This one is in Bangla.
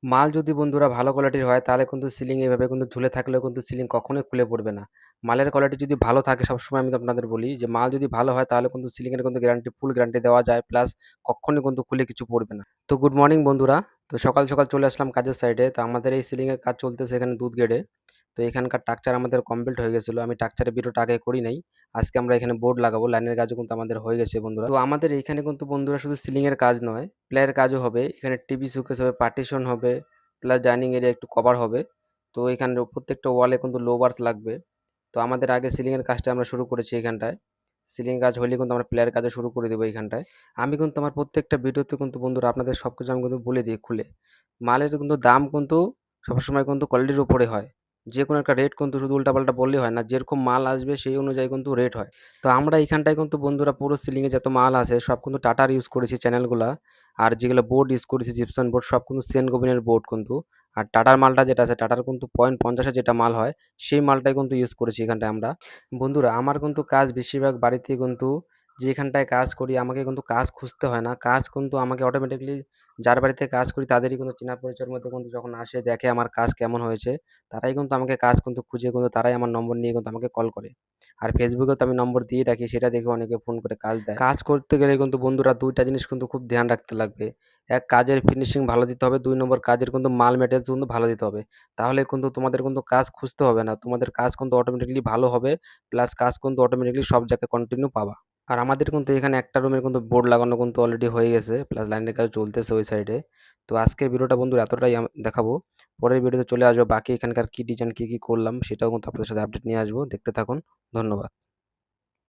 মাল যদি বন্ধুরা ভালো কোয়ালিটির হয় তাহলে কিন্তু সিলিং এভাবে কিন্তু ঝুলে থাকলেও কিন্তু সিলিং কখনোই খুলে পড়বে না। মালের কোয়ালিটি যদি ভালো থাকে সবসময় আমি তো আপনাদের বলি যে মাল যদি ভালো হয় তাহলে কিন্তু সিলিং এর কিন্তু গ্যারান্টি ফুল গ্যারান্টি দেওয়া যায় প্লাস কখনোই কিন্তু খুলে কিছু পড়বে না। তো গুড মর্নিং বন্ধুরা। তো সকাল, সকাল চলে আসলাম কাজের সাইডে। তো আমাদের এই সিলিং এর কাজ চলতেছে এখানে দুধ গেটে। তো এখানকার স্ট্রাকচার আমাদের কমপ্লিট হয়ে গেছিল। আমি স্ট্রাকচারের ভিডিওটা আগে করি নাই। আজকে আমরা এখানে বোর্ড লাগাবো। লাইনের কাজও কিন্তু আমাদের হয়ে গেছে বন্ধুরা। তো আমাদের এইখানে কিন্তু বন্ধুরা শুধু সিলিং এর কাজ নয়, প্লাইয়ের কাজও হবে। এখানে টিভি শোকেস হবে, পার্টিশন হবে, প্লাস ডাইনিং এরিয়া একটু কভার হবে। তো এখানে প্রত্যেকটা ওয়ালে কিন্তু লোভার্স লাগবে। তো আমাদের আগে সিলিং এর কাজটা আমরা শুরু করেছি এখানটায়। সিলিং কাজ হইলে কিন্তু আমরা প্লেয়ার কাজও শুরু করে দেবো এইখানটায়। আমি কিন্তু আমার প্রত্যেকটা ভিডিওতে কিন্তু বন্ধুরা আপনাদের সবকিছু আমি কিন্তু বলে দিই খুলে। মালের কিন্তু দাম কিন্তু সবসময় কিন্তু কোয়ালিটির উপরে হয়। যেকোনো একটা রেট কিন্তু শুধু উল্টাপাল্টা বললেই হয় না। যেরকম মাল আসবে সেই অনুযায়ী কিন্তু রেট হয়। তো আমরা এইখানটায় কিন্তু বন্ধুরা পুরো সিলিং এ যত মাল আছে সব কিন্তু টাটার ইউজ করেছি চ্যানেলগুলা। আর যেগুলো বোর্ড ইউজ করেছি জিপসাম বোর্ড সব কিন্তু সেন গোবিনের বোর্ড কিন্তু। আর টাটার মালটা যেটা আছে টাটার কিন্তু 0.50 এর যেটা মাল হয় সেই মালটাই কিন্তু ইউজ করেছি এখানটায় আমরা। বন্ধুরা আমার কিন্তু কাজ বেশিরভাগ বাড়িতে কিন্তু যেখানটায় কাজ করি আমাকে কিন্তু কাজ খুঁজতে হয় না। কাজ কিন্তু আমাকে অটোমেটিক্যালি যার বাড়িতে কাজ করি তাদেরই কিন্তু চেনা পরিচয়ের মধ্যে কিন্তু যখন আসে দেখে আমার কাজ কেমন হয়েছে, তারাই কিন্তু আমাকে কাজ কিন্তু খুঁজে কিন্তু তারাই আমার নম্বর নিয়ে কিন্তু আমাকে কল করে। আর ফেসবুকেও তো আমি নম্বর দিয়ে রাখি সেটা দেখে অনেকে ফোন করে কাজ দেয়। কাজ করতে গেলে কিন্তু বন্ধুরা ২ টা জিনিস কিন্তু খুব ধ্যান রাখতে লাগবে। এক কাজের ফিনিশিং ভালো দিতে হবে, ২ নম্বর কাজের কিন্তু মাল ম্যাটেরিয়ালস কিন্তু ভালো দিতে হবে। তাহলে কিন্তু তোমাদের কিন্তু কাজ খুঁজতে হবে না। তোমাদের কাজ কিন্তু অটোমেটিক্যালি ভালো হবে। প্লাস কাজ কিন্তু অটোমেটিক্যালি সব জায়গায় কন্টিনিউ পাবা। আর আমাদের কিন্তু এখানে একটা রুমের কিন্তু বোর্ড লাগানো কিন্তু অলরেডি হয়ে গেছে। প্লাস লাইনের কাজ চলতেছে ওই সাইডে। তো আজকের ভিডিওটা বন্ধুরা এতটাই দেখাবো। পরের ভিডিওতে চলে আসবো বাকি এখানকার কি ডিজাইন কি করলাম সেটাও কিন্তু আপনাদের সাথে আপডেট নিয়ে আসবো। দেখতে থাকুন। ধন্যবাদ।